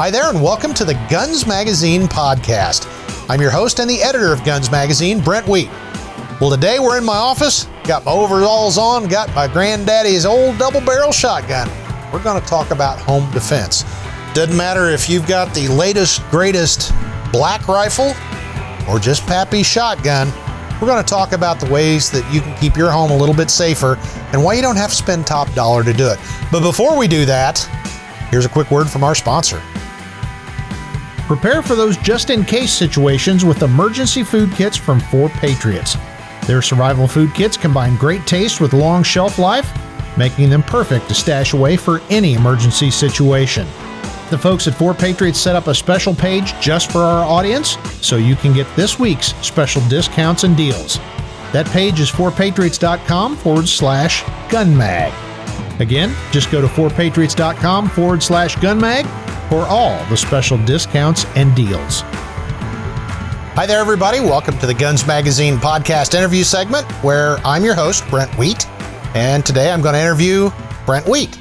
Hi there, and welcome to the Guns Magazine podcast. I'm your host and the editor of Guns Magazine, Brent. Well, today we're in my office, got my overalls on, got my granddaddy's old double-barrel shotgun. We're going to talk about home defense. Doesn't matter if you've got the latest, greatest black rifle or just Pappy's shotgun. We're going to talk about the ways that you can keep your home a little bit safer and why you don't have to spend top dollar to do it. But before we do that, here's a quick word from our sponsor. Prepare for those just-in-case situations with emergency food kits from 4 Patriots. Their survival food kits combine great taste with long shelf life, making them perfect to stash away for any emergency situation. The folks at 4 Patriots set up a special page just for our audience, so you can get this week's special discounts and deals. That page is 4patriots.com/gunmag. Again, just go to 4patriots.com/gunmag for all the special discounts and deals. Hi there, everybody. Welcome to the Guns Magazine podcast interview segment, where I'm your host, Brent Wheat, and today I'm going to interview Brent Wheat.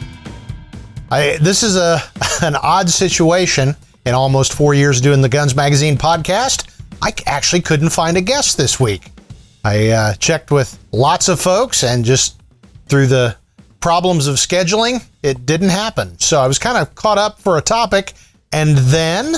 This is an odd situation. In almost 4 years doing the Guns Magazine podcast, I actually couldn't find a guest this week. I checked with lots of folks, and just through the problems of scheduling, it didn't happen. So I was kind of caught up for a topic, and then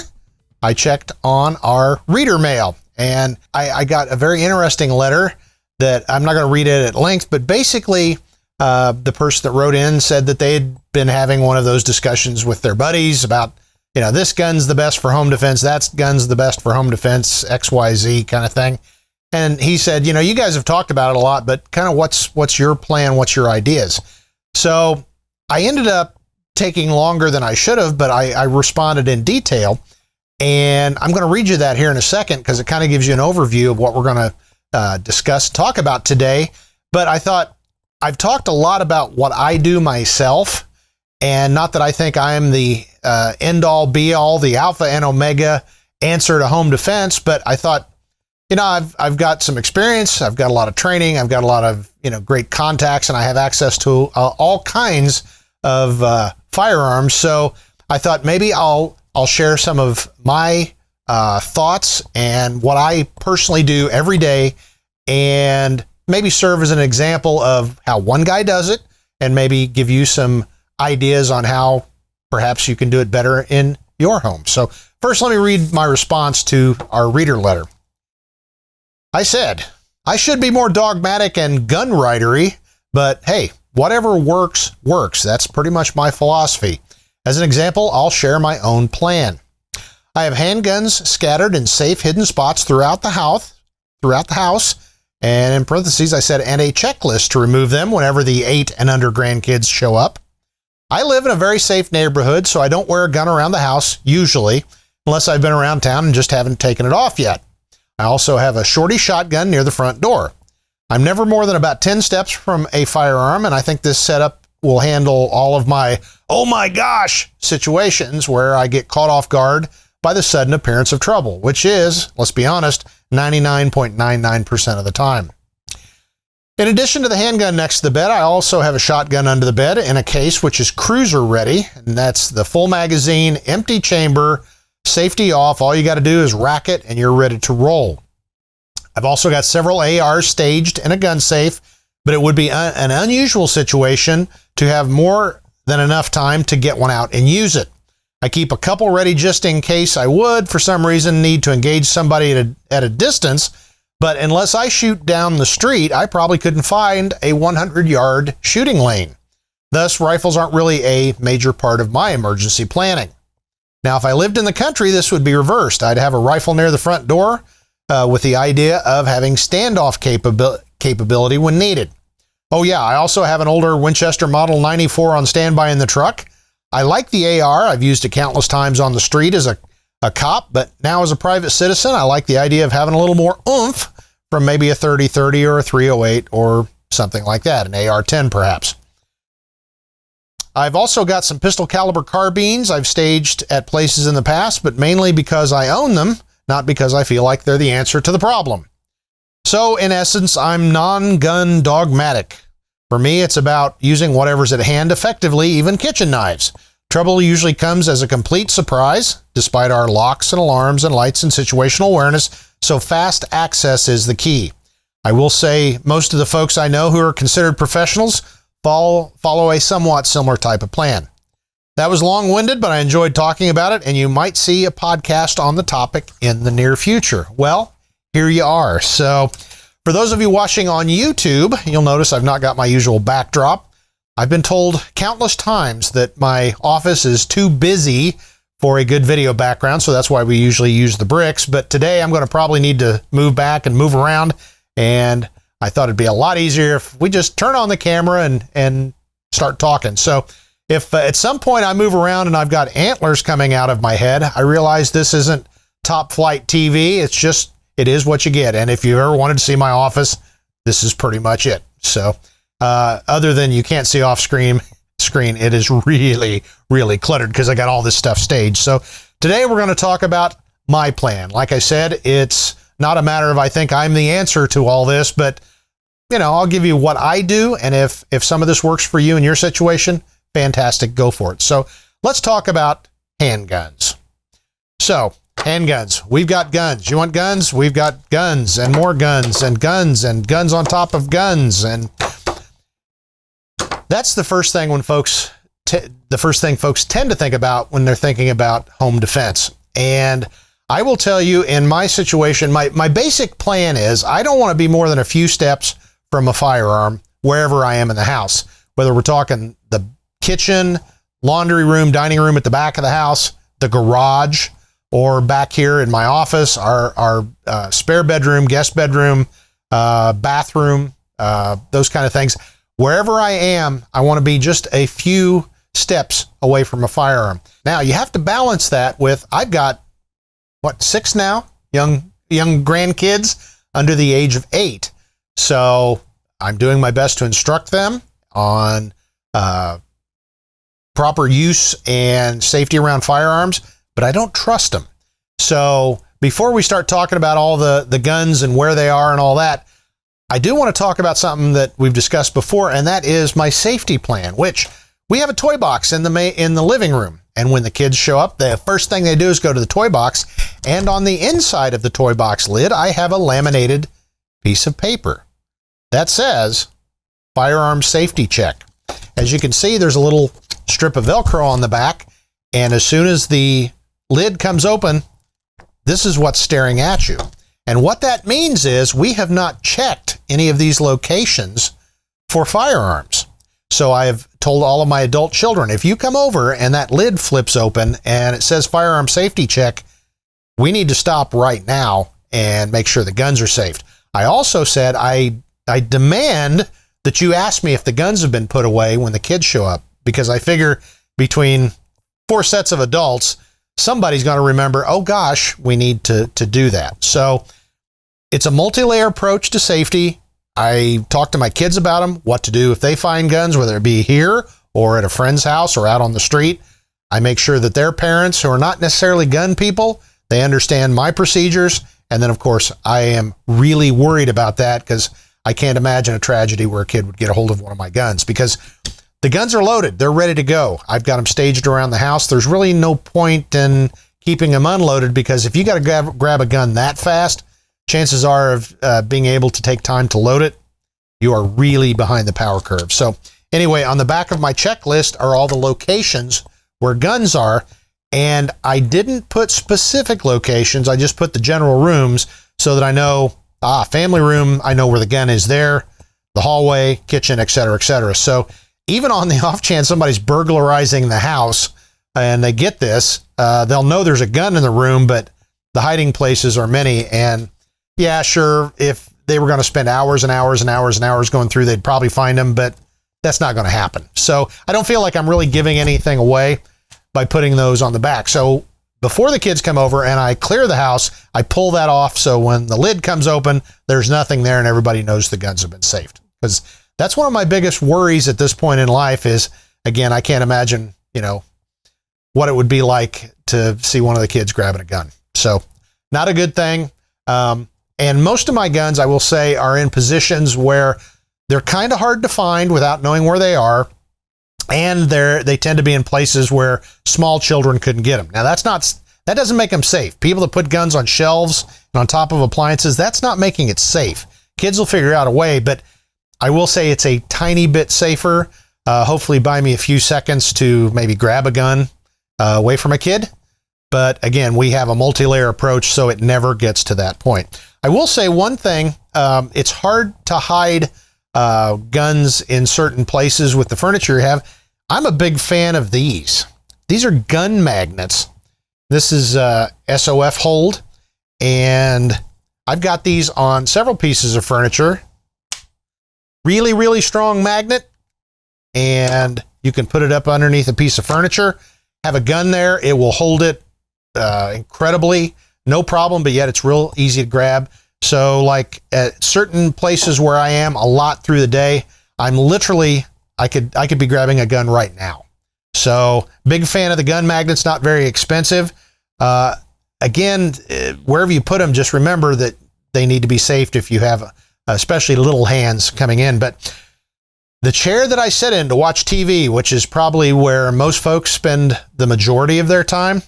I checked on our reader mail, and I got a very interesting letter that I'm not going to read it at length, but basically the person that wrote in said that they had been having one of those discussions with their buddies about, this gun's the best for home defense, that gun's the best for home defense, XYZ kind of thing. And he said, you guys have talked about it a lot, but kind of what's your plan? What's your ideas? So I ended up taking longer than I should have, but I responded in detail. And I'm going to read you that here in a second because it kind of gives you an overview of what we're going to talk about today. But I thought I've talked a lot about what I do myself, and not that I think I'm the end-all, be-all, the alpha and omega answer to home defense, but I thought, I've got some experience, I've got a lot of training, I've got a lot of, great contacts, and I have access to all kinds of firearms. So I thought maybe I'll share some of my thoughts and what I personally do every day, and maybe serve as an example of how one guy does it, and maybe give you some ideas on how perhaps you can do it better in your home. So first, let me read my response to our reader letter. I said, I should be more dogmatic and gun writery, but hey, whatever works, works. That's pretty much my philosophy. As an example, I'll share my own plan. I have handguns scattered in safe hidden spots throughout the house, and in parentheses I said, and a checklist to remove them whenever the 8 and under grandkids show up. I live in a very safe neighborhood, so I don't wear a gun around the house, usually, unless I've been around town and just haven't taken it off yet. I also have a shorty shotgun near the front door. I'm never more than about 10 steps from a firearm, and I think this setup will handle all of my, oh my gosh, situations where I get caught off guard by the sudden appearance of trouble, which is, let's be honest, 99.99% of the time. In addition to the handgun next to the bed, I also have a shotgun under the bed in a case which is cruiser ready, and that's the full magazine, empty chamber, safety off. All you got to do is rack it and you're ready to roll. I've also got several ARs staged in a gun safe, but it would be an unusual situation to have more than enough time to get one out and use it. I keep a couple ready just in case I would, for some reason, need to engage somebody at a distance, but unless I shoot down the street, I probably couldn't find a 100-yard shooting lane. Thus, rifles aren't really a major part of my emergency planning. Now, if I lived in the country, this would be reversed. I'd have a rifle near the front door with the idea of having standoff capability when needed. Oh yeah, I also have an older Winchester Model 94 on standby in the truck. I like the AR. I've used it countless times on the street as a cop, but now as a private citizen, I like the idea of having a little more oomph from maybe a 30-30 or a 308 or something like that, an AR-10 perhaps. I've also got some pistol caliber carbines I've staged at places in the past, but mainly because I own them, not because I feel like they're the answer to the problem. So in essence, I'm non-gun dogmatic. For me, it's about using whatever's at hand effectively, even kitchen knives. Trouble usually comes as a complete surprise, despite our locks and alarms and lights and situational awareness, so fast access is the key. I will say most of the folks I know who are considered professionals follow a somewhat similar type of plan. That was long-winded, but I enjoyed talking about it, and you might see a podcast on the topic in the near future. Well, here you are. So for those of you watching on YouTube, you'll notice I've not got my usual backdrop. I've been told countless times that my office is too busy for a good video background, so that's why we usually use the bricks. But today I'm going to probably need to move back and move around, and I thought it'd be a lot easier if we just turn on the camera and start talking. So if at some point I move around and I've got antlers coming out of my head, I realize this isn't top flight TV. It's just, it is what you get. And if you ever wanted to see my office, this is pretty much it. So other than you can't see off screen, it is really, really cluttered because I got all this stuff staged. So today we're going to talk about my plan. Like I said, it's not a matter of I think I'm the answer to all this, but I'll give you what I do. And if some of this works for you in your situation, fantastic, go for it. So let's talk about handguns. So handguns, we've got guns. You want guns? We've got guns and more guns and guns and guns on top of guns. And that's the first thing when folks tend to think about when they're thinking about home defense. And I will tell you, in my situation, my basic plan is I don't want to be more than a few steps from a firearm wherever I am in the house, whether we're talking the kitchen, laundry room, dining room at the back of the house, the garage, or back here in my office, our spare bedroom, guest bedroom, bathroom, those kind of things. Wherever I am, I want to be just a few steps away from a firearm. Now, you have to balance that with, I've got, 6 now? Young grandkids under the age of 8. So I'm doing my best to instruct them on proper use and safety around firearms, but I don't trust them. So before we start talking about all the guns and where they are and all that, I do want to talk about something that we've discussed before, and that is my safety plan, which we have a toy box in the living room. And when the kids show up, the first thing they do is go to the toy box. And on the inside of the toy box lid, I have a laminated piece of paper that says firearm safety check. As you can see, there's a little strip of Velcro on the back. And as soon as the lid comes open, this is what's staring at you. And what that means is we have not checked any of these locations for firearms. So I've told all of my adult children, if you come over and that lid flips open and it says firearm safety check, we need to stop right now and make sure the guns are safe. I also said I demand that you ask me if the guns have been put away when the kids show up, because I figure between 4 sets of adults, somebody's going to remember, oh gosh, we need to do that. So it's a multi-layer approach to safety. I talk to my kids about them, what to do if they find guns, whether it be here or at a friend's house or out on the street. I make sure that their parents, who are not necessarily gun people, they understand my procedures. And then, of course, I am really worried about that because I can't imagine a tragedy where a kid would get a hold of one of my guns, because the guns are loaded. They're ready to go. I've got them staged around the house. There's really no point in keeping them unloaded, because if you got to grab a gun that fast, chances are of being able to take time to load it, you are really behind the power curve. So anyway, on the back of my checklist are all the locations where guns are, and I didn't put specific locations. I just put the general rooms so that I know, family room, I know where the gun is there, the hallway, kitchen, et cetera, et cetera. So even on the off chance somebody's burglarizing the house and they get this, they'll know there's a gun in the room, but the hiding places are many. And yeah, sure, if they were going to spend hours and hours and hours and hours going through, they'd probably find them, but that's not going to happen. So I don't feel like I'm really giving anything away by putting those on the back. So before the kids come over and I clear the house, I pull that off. So when the lid comes open, there's nothing there and everybody knows the guns have been saved. Because that's one of my biggest worries at this point in life is, again, I can't imagine, what it would be like to see one of the kids grabbing a gun. So not a good thing. And most of my guns, I will say, are in positions where they're kind of hard to find without knowing where they are. and they tend to be in places where small children couldn't get them. Now that doesn't make them safe. People that put guns on shelves and on top of appliances, that's not making it safe. Kids will figure out a way, but I will say it's a tiny bit safer. Hopefully buy me a few seconds to maybe grab a gun away from a kid. But again, we have a multi-layer approach, so it never gets to that point. I will say one thing, it's hard to hide guns in certain places with the furniture you have. I'm a big fan of these. These are gun magnets. This is SOF hold, and I've got these on several pieces of furniture. Really, really strong magnet, and you can put it up underneath a piece of furniture, have a gun there. It will hold it incredibly, no problem, but yet it's real easy to grab. So like at certain places where I am a lot through the day, I'm literally, I could be grabbing a gun right now. So big fan of the gun magnets, not very expensive. Again, wherever you put them, just remember that they need to be safe if you have especially little hands coming in. But the chair that I sit in to watch TV, which is probably where most folks spend the majority of their time,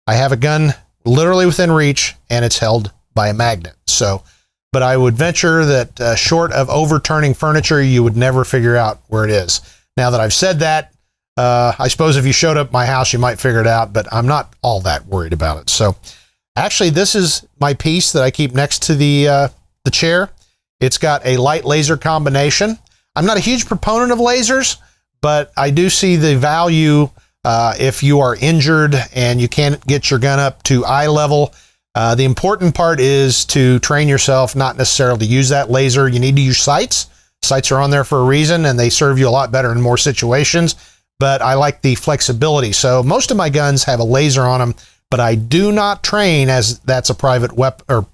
I have a gun literally within reach, and it's held by a magnet. So, but I would venture that short of overturning furniture, you would never figure out where it is. Now that I've said that, I suppose if you showed up at my house, you might figure it out, but I'm not all that worried about it. So actually, this is my piece that I keep next to the chair. It's got a light laser combination. I'm not a huge proponent of lasers, but I do see the value if you are injured and you can't get your gun up to eye level. The important part is to train yourself, not necessarily to use that laser. You need to use sights. Sights are on there for a reason, and they serve you a lot better in more situations, but I like the flexibility. So most of my guns have a laser on them, but I do not train as that's a private weapon, or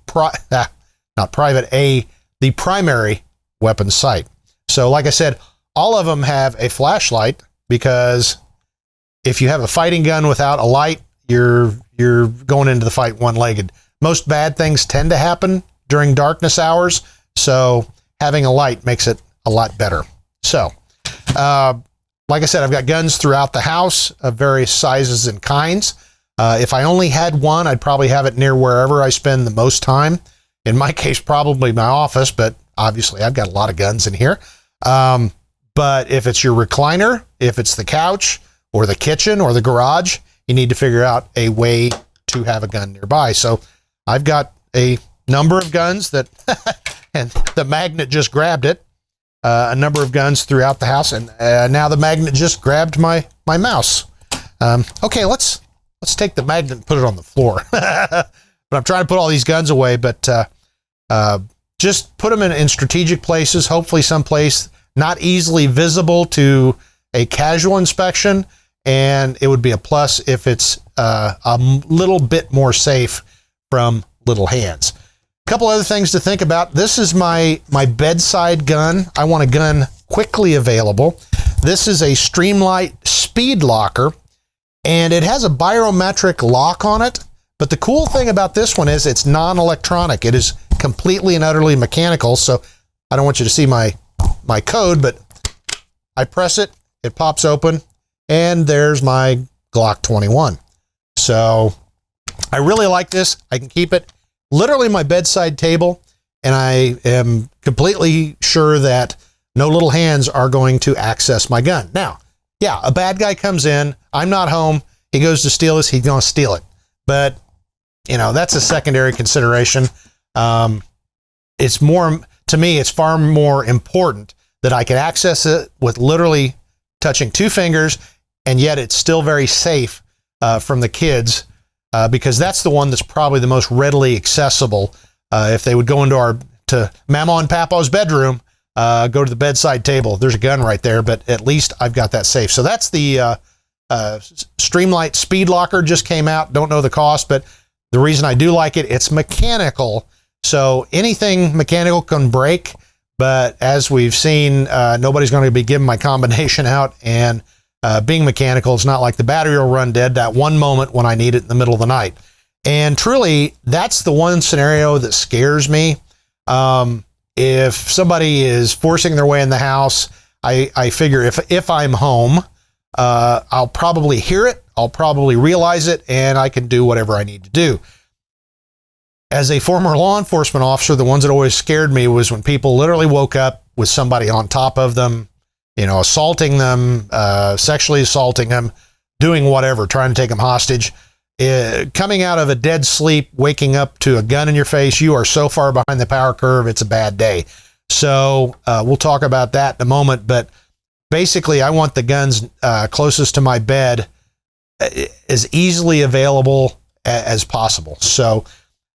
not private, the primary weapon sight. So like I said, all of them have a flashlight, because if you have a fighting gun without a light, you're going into the fight one-legged. Most bad things tend to happen during darkness hours, so having a light makes it a lot better. So, like I said, I've got guns throughout the house of various sizes and kinds. If I only had one, I'd probably have it near wherever I spend the most time. In my case, probably my office, but obviously I've got a lot of guns in here. But if it's your recliner, if it's the couch or the kitchen or the garage, you need to figure out a way to have a gun nearby. So I've got a number of guns that, and the magnet just grabbed it, a number of guns throughout the house. And now the magnet just grabbed my mouse. Okay, let's take the magnet and put it on the floor. But I'm trying to put all these guns away, but just put them in strategic places, hopefully someplace not easily visible to a casual inspection, and it would be a plus if it's a little bit more safe from little hands. A couple other things to think about. This is my bedside gun. I want a gun quickly available. This is a Streamlight speed locker, and it has a biometric lock on it. But the cool thing about this one is it's non-electronic. It is completely and utterly mechanical. So I don't want you to see my code, but I press it, it pops open, and there's my Glock 21. So I really like this. I can keep it literally my bedside table, and I am completely sure that no little hands are going to access my gun. Now, yeah, a bad guy comes in, I'm not home, he goes to steal this, he's going to steal it. But, you know, that's a secondary consideration. It's more, to me, it's far more important that I can access it with literally touching two fingers, and yet it's still very safe from the kids, because that's the one that's probably the most readily accessible. If they would go to Mama and Papa's bedroom, go to the bedside table, there's a gun right there, but at least I've got that safe. So that's the Streamlight Speed Locker, just came out. Don't know the cost, but the reason I do like it, it's mechanical. So anything mechanical can break, but as we've seen, nobody's going to be giving my combination out, and being mechanical, it's not like the battery will run dead that one moment when I need it in the middle of the night. And truly, that's the one scenario that scares me. If somebody is forcing their way in the house, I figure if I'm home, I'll probably hear it, I'll probably realize it, and I can do whatever I need to do. As a former law enforcement officer, the ones that always scared me was when people literally woke up with somebody on top of them, assaulting them, sexually assaulting them, doing whatever, trying to take them hostage. Coming out of a dead sleep, waking up to a gun in your face, you are so far behind the power curve, it's a bad day. So we'll talk about that in a moment, but basically I want the guns closest to my bed as easily available as possible. So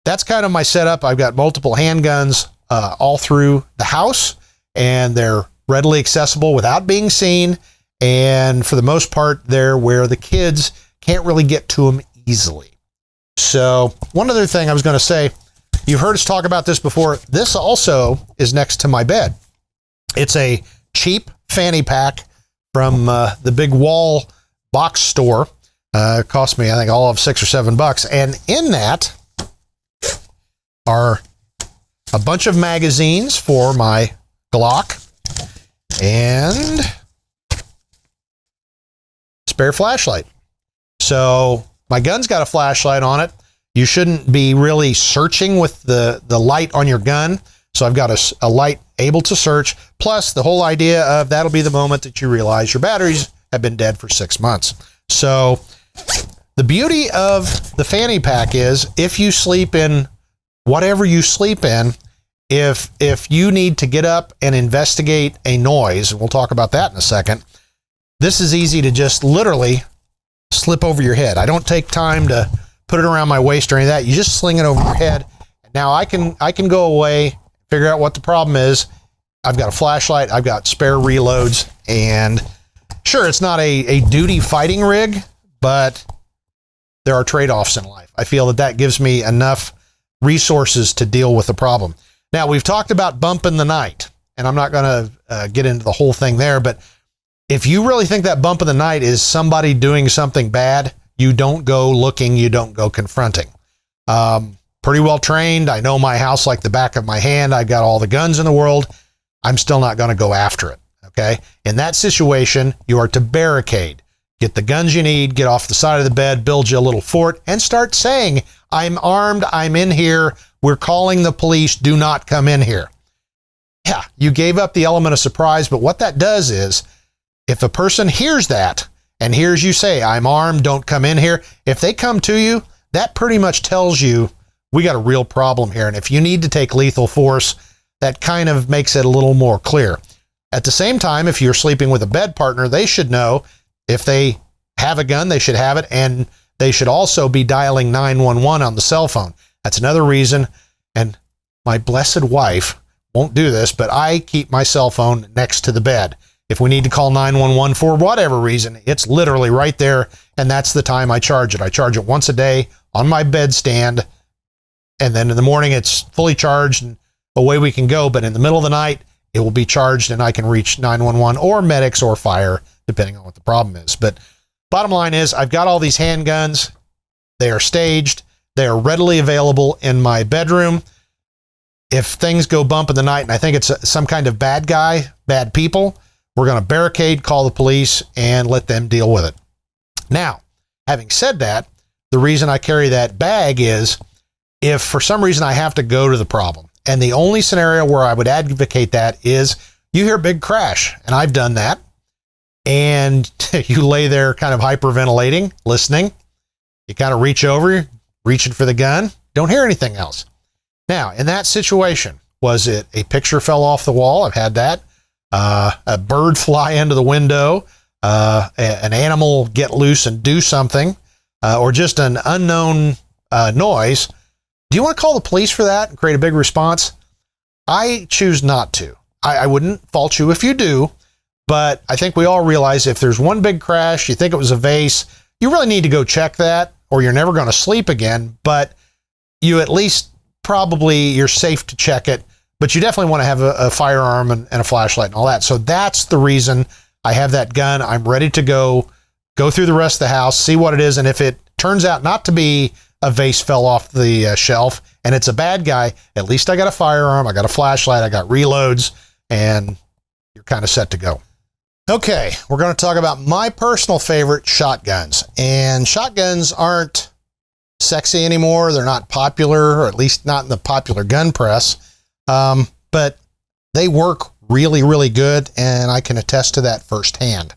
that's kind of my setup. I've got multiple handguns all through the house, and they're readily accessible without being seen. And for the most part, they're where the kids can't really get to them easily. So one other thing I was going to say, you've heard us talk about this before. This also is next to my bed. It's a cheap fanny pack from the big wall box store. It cost me, I think, all of $6 or $7. And in that are a bunch of magazines for my Glock and spare flashlight. So my gun's got a flashlight on it. You shouldn't be really searching with the light on your gun. So I've got a light able to search. Plus the whole idea of that'll be the moment that you realize your batteries have been dead for 6 months. So the beauty of the fanny pack is if you sleep in whatever you sleep in, if you need to get up and investigate a noise, and we'll talk about that in a second, this is easy to just literally slip over your head. I don't take time to put it around my waist or any of that. You just sling it over your head. Now I can go away, figure out what the problem is. I've got a flashlight, I've got spare reloads, and sure, it's not a duty fighting rig, but there are trade-offs in life. I feel that gives me enough resources to deal with the problem. Now, we've talked about bump in the night, and I'm not going to get into the whole thing there, but if you really think that bump in the night is somebody doing something bad, you don't go looking, you don't go confronting. Pretty well trained. I know my house like the back of my hand. I've got all the guns in the world. I'm still not going to go after it, okay? In that situation, you are to barricade. Get the guns you need, get off the side of the bed, build you a little fort, and start saying, I'm armed, I'm in here, we're calling the police, do not come in here. Yeah, you gave up the element of surprise, but what that does is, if a person hears that and hears you say, I'm armed, don't come in here, if they come to you, that pretty much tells you we got a real problem here. And if you need to take lethal force, that kind of makes it a little more clear. At the same time, if you're sleeping with a bed partner, they should know if they have a gun, they should have it, and they should also be dialing 911 on the cell phone. That's another reason, and my blessed wife won't do this, but I keep my cell phone next to the bed. If we need to call 911 for whatever reason, it's literally right there, and that's the time I charge it. I charge it once a day on my bedstand, and then in the morning it's fully charged and away we can go, but in the middle of the night, it will be charged and I can reach 911 or medics or fire, depending on what the problem is. But bottom line is, I've got all these handguns. They are staged. They are readily available in my bedroom. If things go bump in the night and I think it's some kind of bad guy, bad people, we're going to barricade, call the police, and let them deal with it. Now, having said that, the reason I carry that bag is if for some reason I have to go to the problem. And the only scenario where I would advocate that is you hear a big crash, and I've done that. And you lay there kind of hyperventilating, listening. You kind of reach over, reaching for the gun, don't hear anything else. Now, in that situation, was it a picture fell off the wall? I've had that. A bird fly into the window, an animal get loose and do something, or just an unknown noise. Do you want to call the police for that and create a big response? I choose not to. I wouldn't fault you if you do, but I think we all realize if there's one big crash, you think it was a vase, you really need to go check that, or you're never going to sleep again, but you at least probably you're safe to check it, but you definitely want to have a firearm and a flashlight and all that. So that's the reason I have that gun. I'm ready to go through the rest of the house, see what it is, and if it turns out not to be a vase fell off the shelf and it's a bad guy, at least I got a firearm, I got a flashlight, I got reloads, and you're kind of set to go. Okay, we're going to talk about my personal favorite shotguns. And shotguns aren't sexy anymore. They're not popular, or at least not in the popular gun press. But they work really, really good, and I can attest to that firsthand.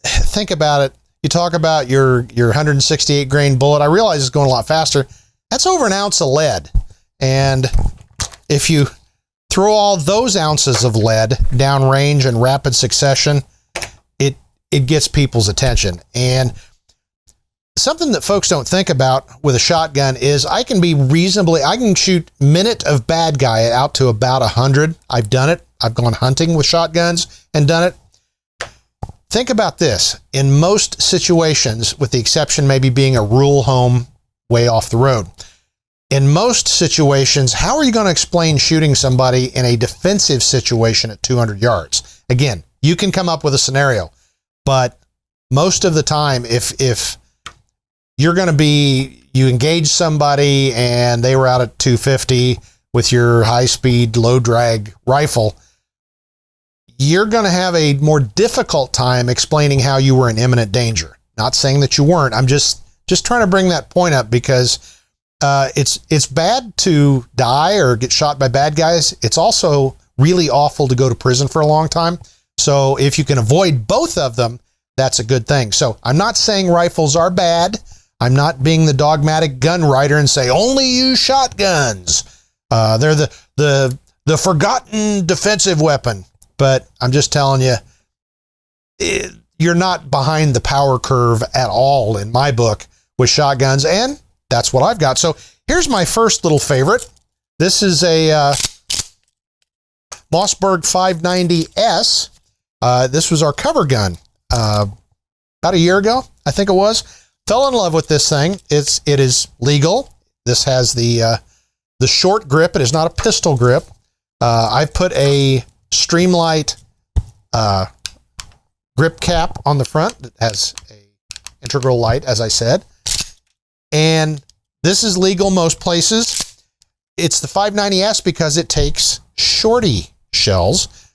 Think about it. You talk about your 168 grain bullet. I realize it's going a lot faster. That's over an ounce of lead. And if you throw all those ounces of lead downrange in rapid succession, it gets people's attention. And something that folks don't think about with a shotgun is I can shoot minute of bad guy out to about 100. I've done it. I've gone hunting with shotguns and done it. Think about this. In most situations, with the exception maybe being a rural home way off the road, in most situations, how are you going to explain shooting somebody in a defensive situation at 200 yards? Again, you can come up with a scenario, but most of the time, if you're going to you engage somebody and they were out at 250 with your high-speed, low-drag rifle, you're going to have a more difficult time explaining how you were in imminent danger. Not saying that you weren't. I'm just trying to bring that point up because it's bad to die or get shot by bad guys. It's also really awful to go to prison for a long time. So if you can avoid both of them, that's a good thing. So I'm not saying rifles are bad. I'm not being the dogmatic gun writer and say only use shotguns. They're the forgotten defensive weapon. But I'm just telling you, you're not behind the power curve at all in my book with shotguns, and that's what I've got. So here's my first little favorite. This is a Mossberg 590S. This was our cover gun about a year ago, I think it was. Fell in love with this thing. It is legal. This has the short grip. It is not a pistol grip. I've put a Streamlight grip cap on the front that has a integral light, as I said. And this is legal most places. It's the 590S because it takes shorty shells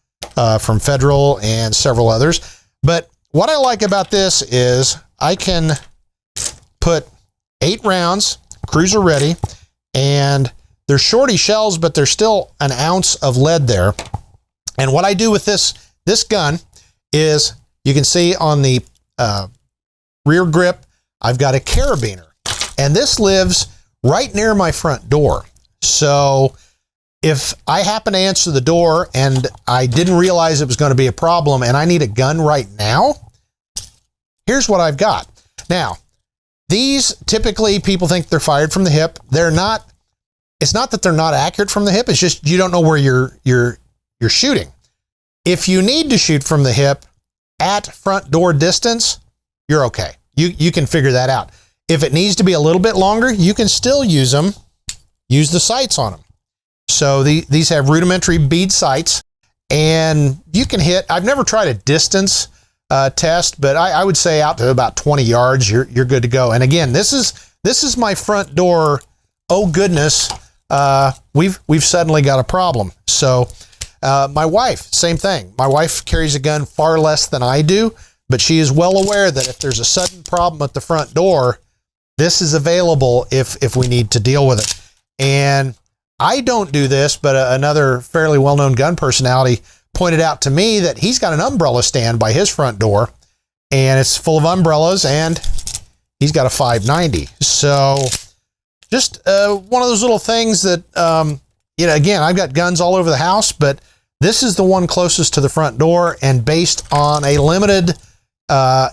from Federal and several others. But what I like about this is I can put 8 rounds, cruiser ready, and they're shorty shells, but there's still an ounce of lead there. And what I do with this gun is, you can see on the rear grip, I've got a carabiner. And this lives right near my front door. So if I happen to answer the door and I didn't realize it was going to be a problem and I need a gun right now, here's what I've got. Now, these typically people think they're fired from the hip. They're not. It's not that they're not accurate from the hip. It's just you don't know where you're shooting. If you need to shoot from the hip at front door distance, you're okay. You can figure that out. If it needs to be a little bit longer, you can still use the sights on them. So these have rudimentary bead sights, and you can hit. I've never tried a distance test, but I would say out to about 20 yards, you're good to go. And again, this is my front door. Oh goodness, we've suddenly got a problem. So my wife, same thing. My wife carries a gun far less than I do, but she is well aware that if there's a sudden problem at the front door, this is available if we need to deal with it. And I don't do this, but another fairly well-known gun personality pointed out to me that he's got an umbrella stand by his front door, and it's full of umbrellas, and he's got a 590. So just one of those little things that, again, I've got guns all over the house, but this is the one closest to the front door, and based on a limited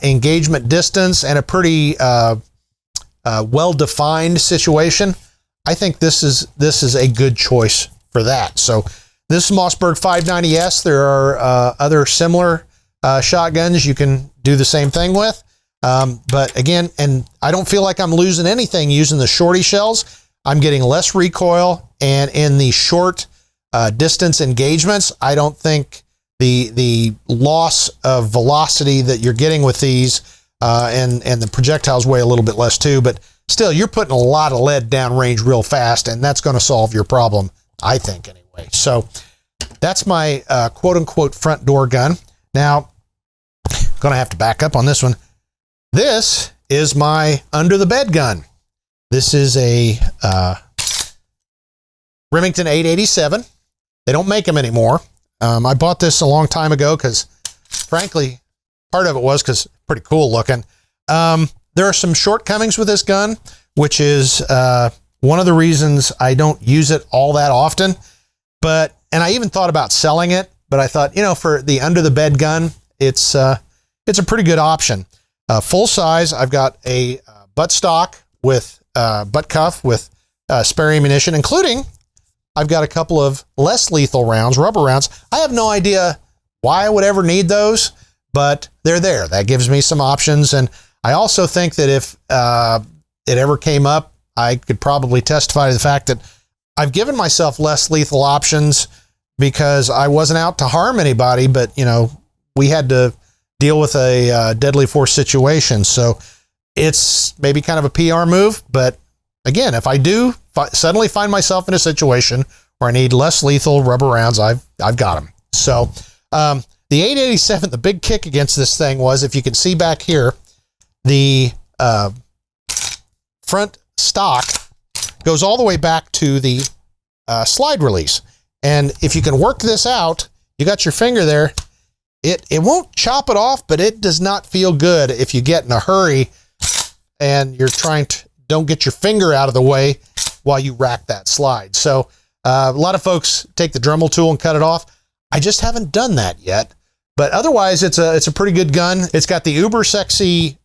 engagement distance and a pretty well-defined situation, I think this is a good choice for that. So this is Mossberg 590S. There are other similar shotguns you can do the same thing with. But again, and I don't feel like I'm losing anything using the shorty shells. I'm getting less recoil, and in the short distance engagements, I don't think the loss of velocity that you're getting with these, and the projectiles weigh a little bit less too, but still, you're putting a lot of lead downrange real fast, and that's going to solve your problem, I think, anyway. So that's my quote unquote front door gun. Now, gonna have to back up on this one. This is my under the bed gun. This is a Remington 887. They don't make them anymore. I bought this a long time ago because, frankly, part of it was because it's pretty cool looking. There are some shortcomings with this gun, which is one of the reasons I don't use it all that often. And I even thought about selling it, but I thought, for the under the bed gun, it's a pretty good option. Full size, I've got a butt stock with butt cuff with spare ammunition, including I've got a couple of less lethal rounds, rubber rounds. I have no idea why I would ever need those, but they're there. That gives me some options. And I also think that if it ever came up, I could probably testify to the fact that I've given myself less lethal options because I wasn't out to harm anybody, but we had to deal with a deadly force situation. So it's maybe kind of a PR move, but again, if I do suddenly find myself in a situation where I need less lethal rubber rounds, I've got them. So the 887, the big kick against this thing was, if you can see back here, the front stock goes all the way back to the slide release. And if you can work this out, you got your finger there, it won't chop it off, but it does not feel good if you get in a hurry and you're don't get your finger out of the way while you rack that slide. So a lot of folks take the Dremel tool and cut it off. I just haven't done that yet, but otherwise it's a pretty good gun. It's got the uber sexy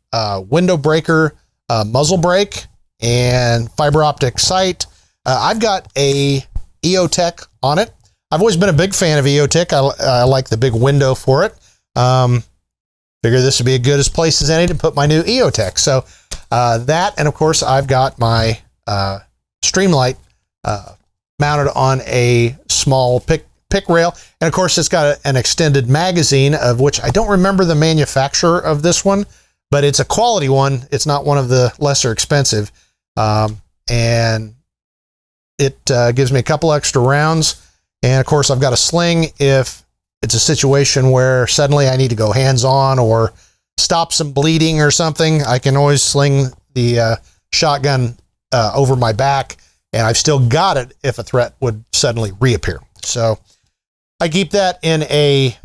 window breaker muzzle brake and fiber optic sight. I've got a EOTech on it. I've always been a big fan of EOTech. I like the big window for it. Figure this would be as good a place as any to put my new EOTech. So that, and of course I've got my Streamlight mounted on a small pick rail. And of course it's got an extended magazine, of which I don't remember the manufacturer of this one, but it's a quality one. It's not one of the lesser expensive. And it gives me a couple extra rounds. And of course I've got a sling if it's a situation where suddenly I need to go hands-on or stop some bleeding or something. I can always sling the shotgun over my back, and I've still got it if a threat would suddenly reappear. So I keep that in a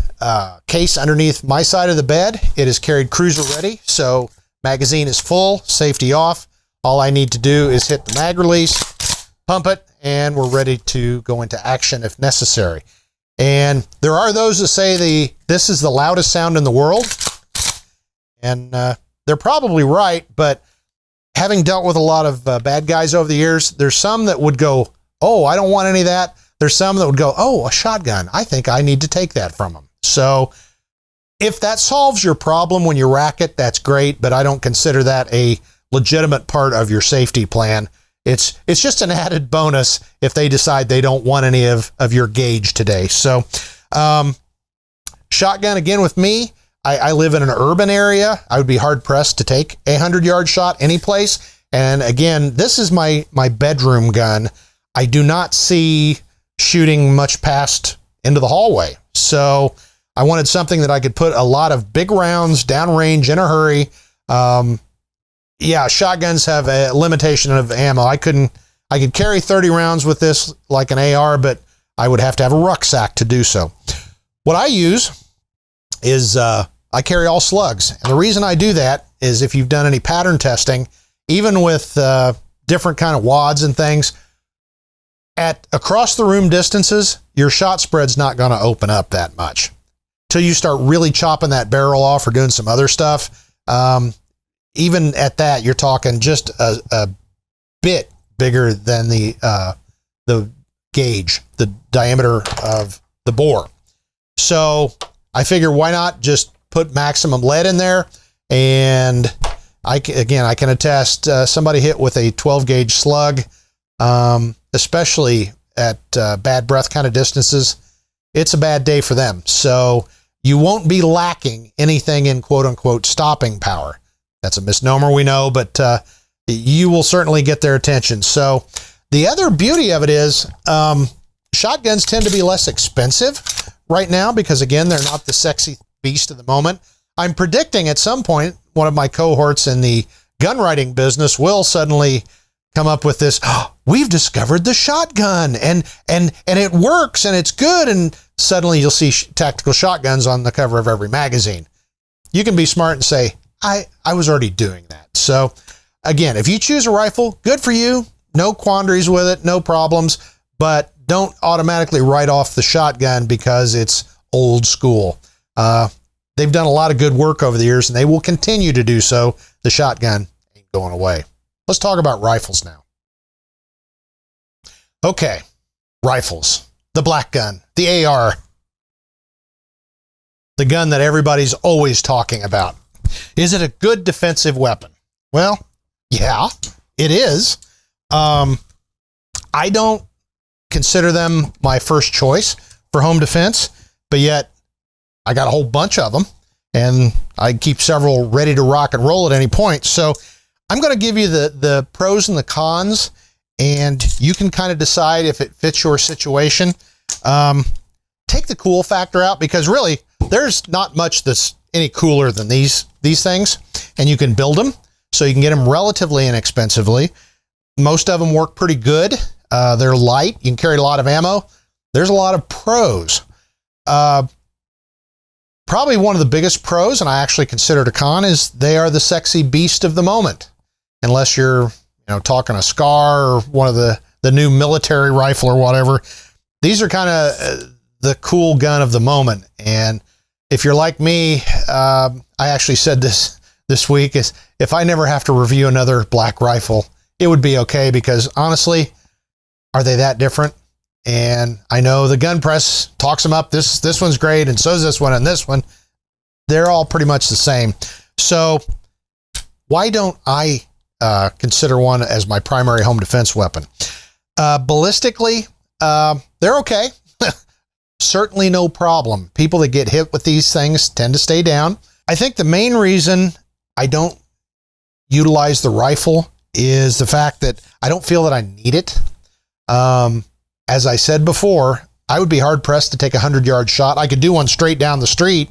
case underneath my side of the bed. It is carried cruiser ready, so magazine is full, safety off. All I need to do is hit the mag release, pump it, and we're ready to go into action if necessary. And there are those that say this is the loudest sound in the world, and they're probably right, but having dealt with a lot of bad guys over the years, there's some that would go, oh, I don't want any of that. There's some that would go, oh, a shotgun. I think I need to take that from them. So if that solves your problem when you rack it, that's great, but I don't consider that a legitimate part of your safety plan. It's just an added bonus if they decide they don't want any of your gauge today. So shotgun, again, with me, I live in an urban area. I would be hard pressed to take a 100-yard shot any place. And again, this is my bedroom gun. I do not see shooting much past into the hallway. So I wanted something that I could put a lot of big rounds downrange in a hurry. Yeah, shotguns have a limitation of ammo. I could carry 30 rounds with this like an AR, but I would have to have a rucksack to do so. What I use is I carry all slugs. And the reason I do that is if you've done any pattern testing, even with different kind of wads and things, at across the room distances, your shot spread's not going to open up that much. Till you start really chopping that barrel off or doing some other stuff. Even at that, you're talking just a bit bigger than the gauge, the diameter of the bore. So I figure, why not just put maximum lead in there? And I can attest, somebody hit with a 12 gauge slug, especially at bad breath kind of distances, it's a bad day for them. So you won't be lacking anything in quote unquote stopping power. That's a misnomer, we know, but you will certainly get their attention. So the other beauty of it is, Shotguns tend to be less expensive right now because, again, they're not the sexy beast of the moment. I'm predicting at some point one of my cohorts in the gun writing business will suddenly come up with this, oh, we've discovered the shotgun and it works and it's good, and suddenly you'll see tactical shotguns on the cover of every magazine. You can be smart and say, I was already doing that. So again, if you choose a rifle, good for you. No quandaries with it, no problems, but don't automatically write off the shotgun because it's old school. They've done a lot of good work over the years, and they will continue to do so. The shotgun ain't going away. Let's talk about rifles now. Okay, rifles. The black gun, the AR. The gun that everybody's always talking about. Is it a good defensive weapon? Well, yeah, it is. I don't consider them my first choice for home defense, but yet I got a whole bunch of them, and I keep several ready to rock and roll at any point. So I'm going to give you the pros and the cons, and you can kind of decide if it fits your situation. Take the cool factor out, because really there's not much that's any cooler than these things, and you can build them, so you can get them relatively inexpensively. Most of them work pretty good. They're light. You can carry a lot of ammo. There's a lot of pros. Probably one of the biggest pros, and I actually consider it a con, is they are the sexy beast of the moment. Unless you're, talking a SCAR or one of the new military rifle or whatever. These are kind of the cool gun of the moment. And if you're like me, I actually said this week, is if I never have to review another black rifle, it would be okay, because honestly, are they that different? And I know the gun press talks them up. This one's great, and so is this one and this one. They're all pretty much the same. So why don't I consider one as my primary home defense weapon? Ballistically, they're okay. Certainly no problem. People that get hit with these things tend to stay down. I think the main reason I don't utilize the rifle is the fact that I don't feel that I need it. As I said before, I would be hard pressed to take a 100-yard shot. I could do one straight down the street,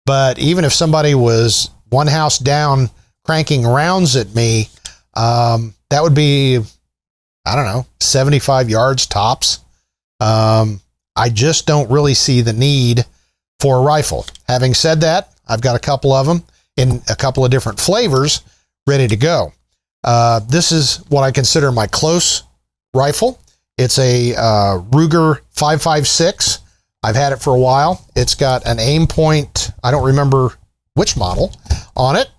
but even if somebody was one house down cranking rounds at me, that would be, 75 yards tops. I just don't really see the need for a rifle. Having said that, I've got a couple of them in a couple of different flavors ready to go. This is what I consider my close rifle. It's a Ruger 5.56. I've had it for a while. It's got an aim point, I don't remember which model, on it.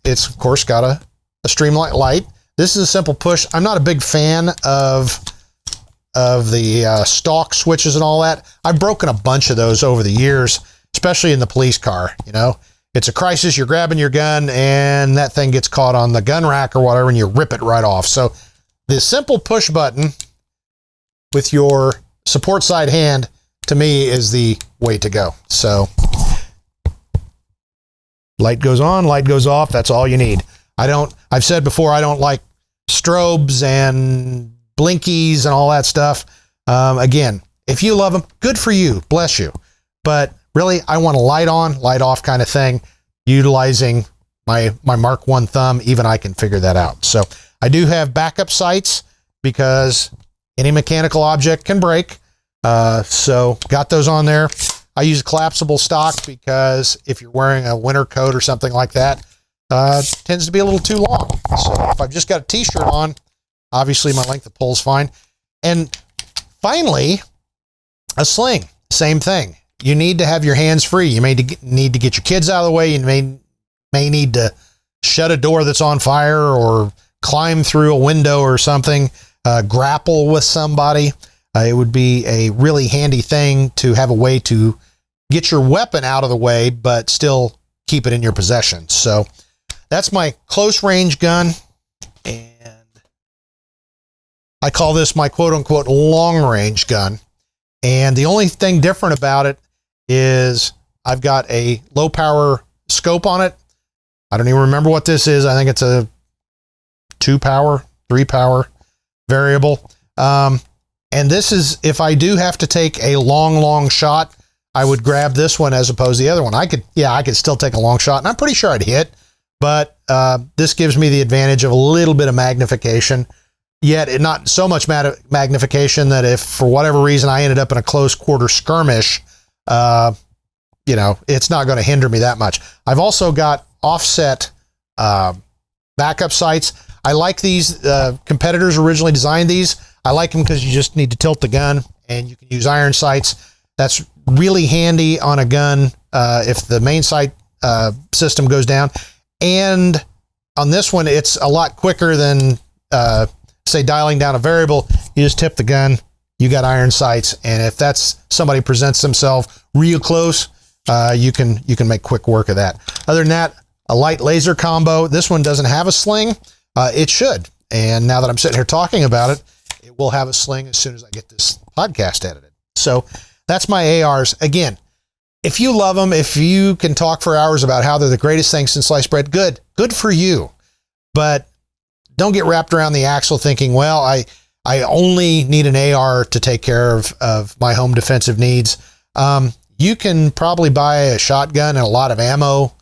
It's, of course, got a Streamlight light. This is a simple push. I'm not a big fan of the stalk switches and all that. I've broken a bunch of those over the years, especially in the police car. It's a crisis. You're grabbing your gun, and that thing gets caught on the gun rack or whatever, and you rip it right off. So the simple push button with your support side hand, to me, is the way to go. So light goes on, light goes off. That's all you need. I've said before, I don't like strobes and blinkies and all that stuff. Again, if you love them, good for you, bless you. But really, I want a light on, light off kind of thing, utilizing my Mark I thumb. Even I can figure that out. So I do have backup sights, because any mechanical object can break. So got those on there. I use collapsible stock because if you're wearing a winter coat or something like that, tends to be a little too long. So if I've just got a t-shirt on, obviously my length of pull is fine. And finally, a sling, same thing. You need to have your hands free. You may need to get your kids out of the way. You may need to shut a door that's on fire, or climb through a window or something, grapple with somebody. It would be a really handy thing to have a way to get your weapon out of the way, but still keep it in your possession. So that's my close range gun. And I call this my quote unquote long range gun. And the only thing different about it is I've got a low power scope on it. I don't even remember what this is. I think it's a 2 power, 3 power variable. And this is, if I do have to take a long shot, I would grab this one as opposed to the other one. I could still take a long shot, and I'm pretty sure I'd hit, but this gives me the advantage of a little bit of magnification, yet not so much magnification that if for whatever reason I ended up in a close quarter skirmish, it's not going to hinder me that much. I've also got offset backup sights. I like these. Competitors originally designed these. I like them because you just need to tilt the gun and you can use iron sights. That's really handy on a gun if the main sight system goes down. And on this one, it's a lot quicker than, say, dialing down a variable. You just tip the gun, you got iron sights, and if that's somebody presents themselves real close, you can make quick work of that. Other than that, a light laser combo. This one doesn't have a sling. It should. And now that I'm sitting here talking about it, it will have a sling as soon as I get this podcast edited. So that's my ARs. Again, if you love them, if you can talk for hours about how they're the greatest thing since sliced bread, good for you. But don't get wrapped around the axle thinking, well, I only need an AR to take care of my home defensive needs. You can probably buy a shotgun and a lot of ammo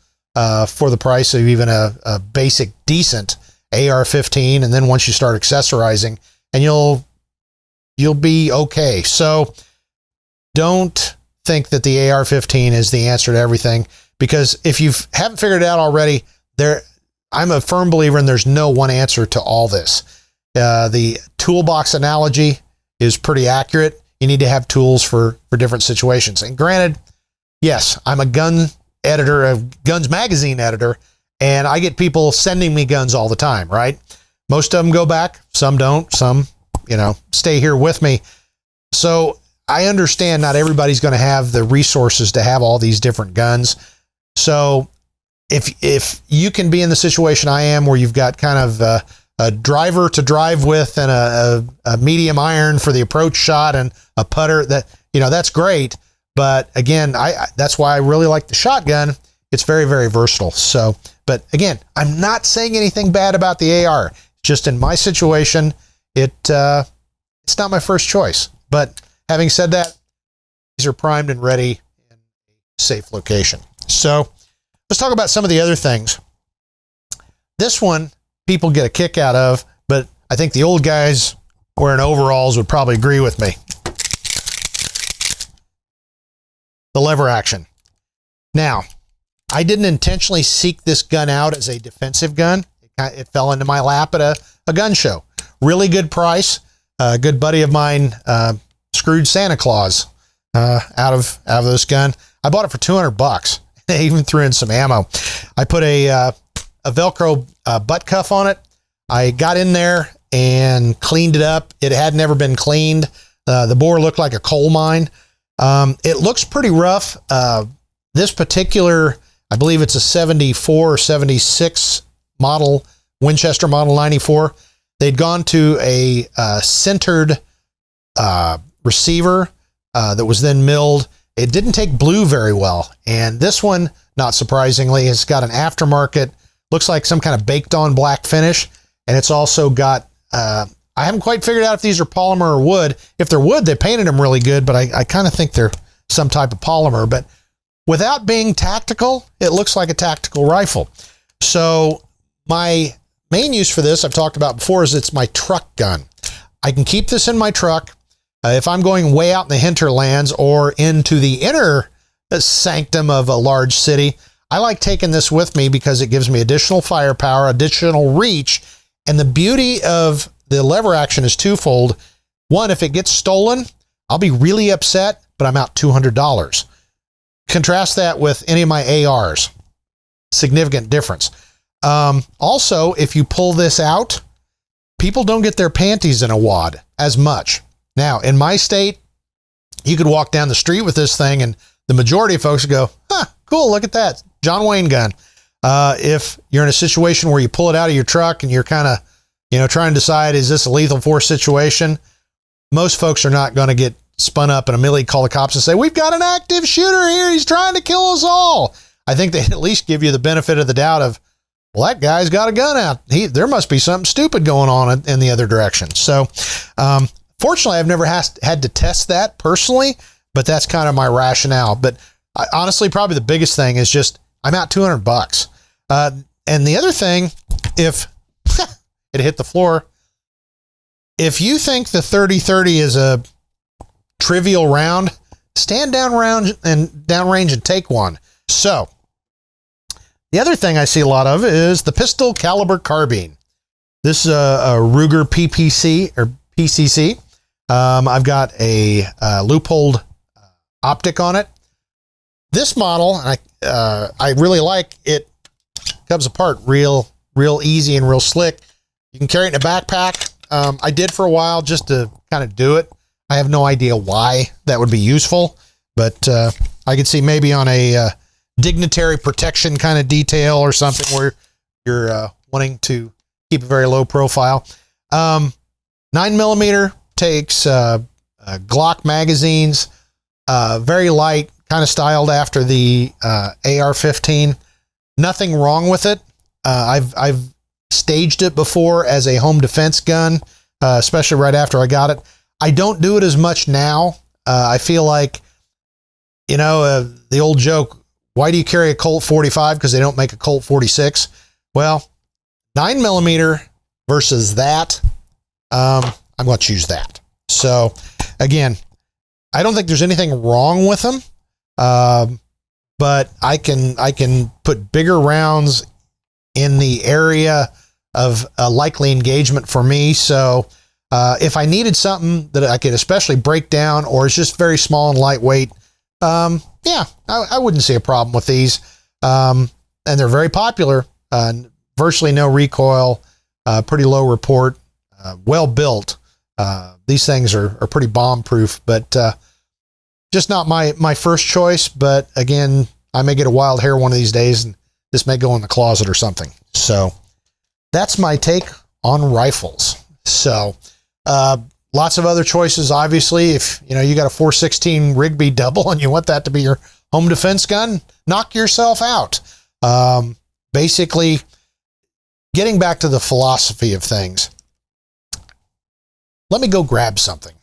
for the price of even a basic decent AR-15, and then once you start accessorizing, and you'll be okay. So don't think that the AR-15 is the answer to everything, because if you haven't figured it out already, I'm a firm believer in there's no one answer to all this. The toolbox analogy is pretty accurate. You need to have tools for different situations. And granted, yes, I'm a gun editor, a Guns Magazine editor, and I get people sending me guns all the time, right? Most of them go back, some don't, some, stay here with me. So I understand not everybody's going to have the resources to have all these different guns. So if you can be in the situation I am, where you've got kind of a driver to drive with and a medium iron for the approach shot and a putter, that's great. But again, that's why I really like the shotgun. It's very, very versatile. So, but again, I'm not saying anything bad about the AR. Just in my situation, it's not my first choice. But having said that, these are primed and ready in a safe location. So let's talk about some of the other things. This one people get a kick out of, but I think the old guys wearing overalls would probably agree with me. The lever action. Now, I didn't intentionally seek this gun out as a defensive gun. It fell into my lap at a gun show. Really good price. A good buddy of mine screwed Santa Claus out of this gun. I bought it for $200. They even threw in some ammo. I put a Velcro butt cuff on it. I got in there and cleaned it up. It had never been cleaned. The bore looked like a coal mine. It looks pretty rough. This particular, I believe it's a 74 or 76 model, Winchester Model 94. They'd gone to a centered receiver that was then milled. It didn't take blue very well. And this one, not surprisingly, has got an aftermarket, looks like some kind of baked on black finish. And it's also got, I haven't quite figured out if these are polymer or wood. If they're wood, they painted them really good, but I kind of think they're some type of polymer. But without being tactical, it looks like a tactical rifle. So my main use for this, I've talked about before, is it's my truck gun. I can keep this in my truck. If I'm going way out in the hinterlands or into the inner sanctum of a large city, I like taking this with me because it gives me additional firepower, additional reach. And the beauty of the lever action is twofold. One, if it gets stolen, I'll be really upset, but I'm out $200. Contrast that with any of my ARs. Significant difference. Also, if you pull this out, people don't get their panties in a wad as much. Now, in my state, you could walk down the street with this thing and the majority of folks would go, cool, look at that, John Wayne gun. If you're in a situation where you pull it out of your truck and you're kind of, trying to decide, is this a lethal force situation? Most folks are not going to get spun up and immediately call the cops and say, we've got an active shooter here. He's trying to kill us all. I think they at least give you the benefit of the doubt of, well, that guy's got a gun out. There must be something stupid going on in the other direction. So, Fortunately, I've never had to test that personally, but that's kind of my rationale. But honestly, probably the biggest thing is just I'm out $200. And the other thing, if it hit the floor, if you think the 30-30 is a trivial round, stand downrange and take one. So the other thing I see a lot of is the pistol caliber carbine. This is a Ruger PPC or PCC. I've got a loopholed optic on it. This model, I really like it. Comes apart real easy and real slick. You can carry it in a backpack. I did for a while just to kind of do it. I have no idea why that would be useful, but I could see maybe on a dignitary protection kind of detail or something where you're wanting to keep a very low profile. 9mm takes Glock magazines, very light, kind of styled after the AR-15. Nothing wrong with it. I've staged it before as a home defense gun, especially right after I got it. I don't do it as much now. I feel like, the old joke, why do you carry a Colt 45? Because they don't make a Colt 46. Well, 9mm versus that, I'm going to choose that. So again, I don't think there's anything wrong with them. But I can put bigger rounds in the area of a likely engagement for me. So if I needed something that I could especially break down, or it's just very small and lightweight, I wouldn't see a problem with these. And they're very popular, virtually no recoil, pretty low report, well built. These things are pretty bomb proof, but just not my first choice. But again, I may get a wild hair one of these days and this may go in the closet or something. So that's my take on rifles. So lots of other choices. Obviously, if you got a 416 Rigby double and you want that to be your home defense gun, knock yourself out. Basically, getting back to the philosophy of things, let me go grab something.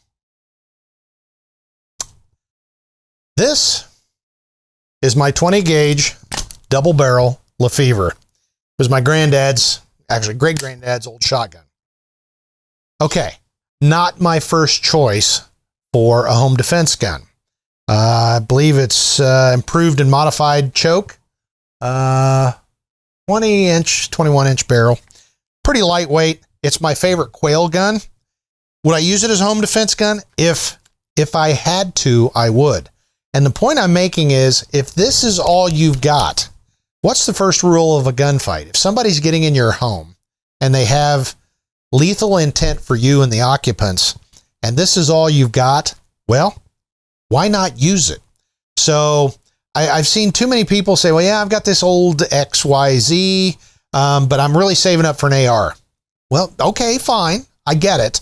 This is my 20 gauge double barrel Lefevre. It was my granddad's, actually great granddad's old shotgun. Okay, not my first choice for a home defense gun. I believe it's improved and modified choke, 20-inch, 21-inch barrel, pretty lightweight. It's my favorite quail gun. Would I use it as a home defense gun? If I had to, I would. And the point I'm making is, if this is all you've got, what's the first rule of a gunfight? If somebody's getting in your home and they have lethal intent for you and the occupants, and this is all you've got, well, why not use it? So I've seen too many people say, well, yeah, I've got this old XYZ, but I'm really saving up for an AR. Well, okay, fine. I get it.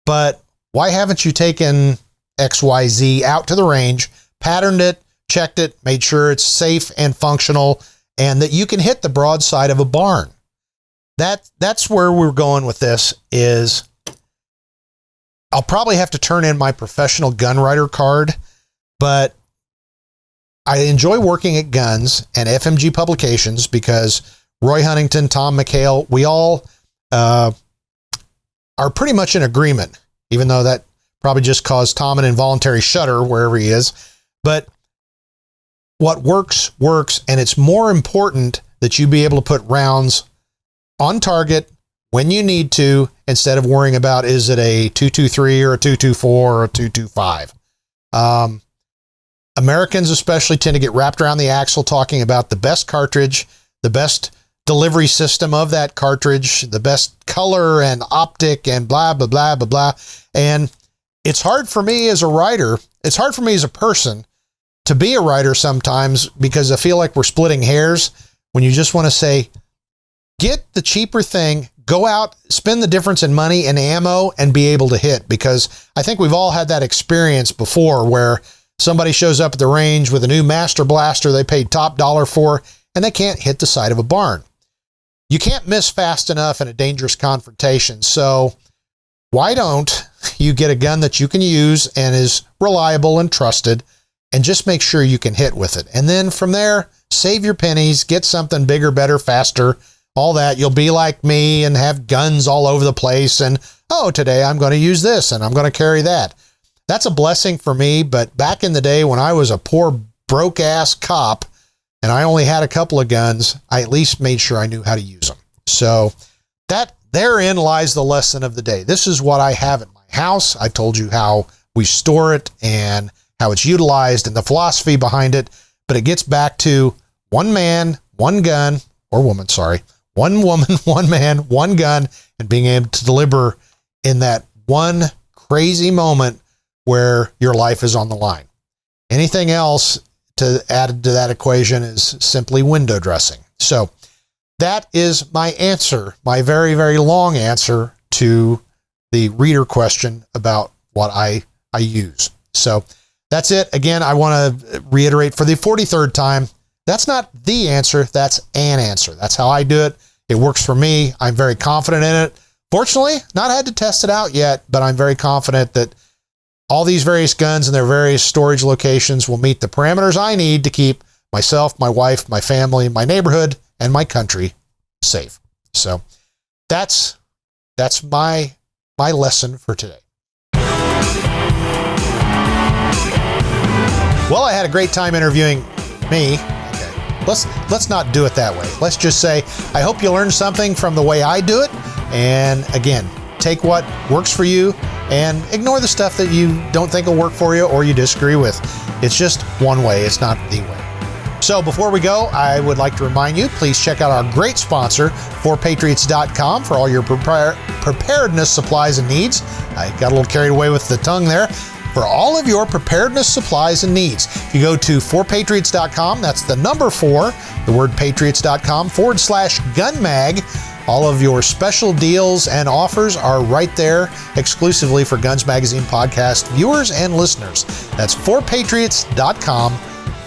But why haven't you taken XYZ out to the range, patterned it, checked it, made sure it's safe and functional, and that you can hit the broadside of a barn? That's where we're going with this. Is I'll probably have to turn in my professional gun writer card, but I enjoy working at Guns and FMG Publications because Roy Huntington, Tom McHale, we all are pretty much in agreement, even though that probably just caused Tom an involuntary shudder wherever he is. But what works, works, and it's more important that you be able to put rounds on target when you need to, instead of worrying about, is it a 223 or a 224 or a 225? Americans especially tend to get wrapped around the axle talking about the best cartridge, the best delivery system of that cartridge, the best color and optic and blah, blah, blah, blah, blah. And it's hard for me as a writer. It's hard for me as a person to be a writer sometimes, because I feel like we're splitting hairs when you just want to say, get the cheaper thing, go out, spend the difference in money and ammo, and be able to hit. Because I think we've all had that experience before where somebody shows up at the range with a new Master Blaster they paid top dollar for, and they can't hit the side of a barn. You can't miss fast enough in a dangerous confrontation. So why don't you get a gun that you can use and is reliable and trusted, and just make sure you can hit with it. And then from there, save your pennies, get something bigger, better, faster, all that. You'll be like me and have guns all over the place. And, oh, today I'm going to use this and I'm going to carry that. That's a blessing for me. But back in the day when I was a poor, broke ass cop and I only had a couple of guns, I at least made sure I knew how to use them. So therein lies the lesson of the day. This is what I have at my house. I told you how we store it and how it's utilized and the philosophy behind it. But it gets back to one man, one gun, or woman, sorry. One woman, one man, one gun, and being able to deliver in that one crazy moment where your life is on the line. Anything else to add to that equation is simply window dressing. So that is my answer, my very, very long answer to the reader question about what I use. So that's it. Again, I want to reiterate for the 43rd time, that's not the answer, that's an answer. That's how I do it. It works for me. I'm very confident in it. Fortunately, not had to test it out yet, but I'm very confident that all these various guns and their various storage locations will meet the parameters I need to keep myself, my wife, my family, my neighborhood, and my country safe. So that's my lesson for today. Well, I had a great time interviewing me. Okay, let's not do it that way. Let's just say, I hope you learned something from the way I do it. And again, take what works for you and ignore the stuff that you don't think will work for you or you disagree with. It's just one way. It's not the way. So before we go, I would like to remind you, please check out our great sponsor, preparedness.com, for all your preparedness supplies and needs. I got a little carried away with the tongue there. For all of your preparedness supplies and needs, if you go to forpatriots.com, that's the number 4, the word patriots.com /gunmag. All of your special deals and offers are right there exclusively for Guns Magazine podcast viewers and listeners. That's forpatriots.com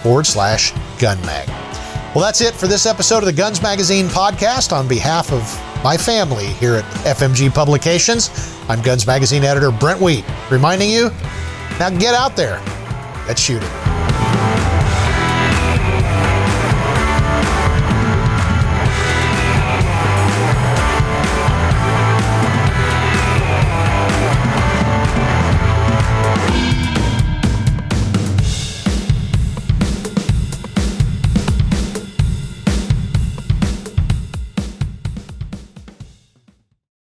/gunmag. Well, that's it for this episode of the Guns Magazine podcast. On behalf of my family here at FMG Publications, I'm Guns Magazine editor Brent Wheat, reminding you, now get out there, let's shoot it.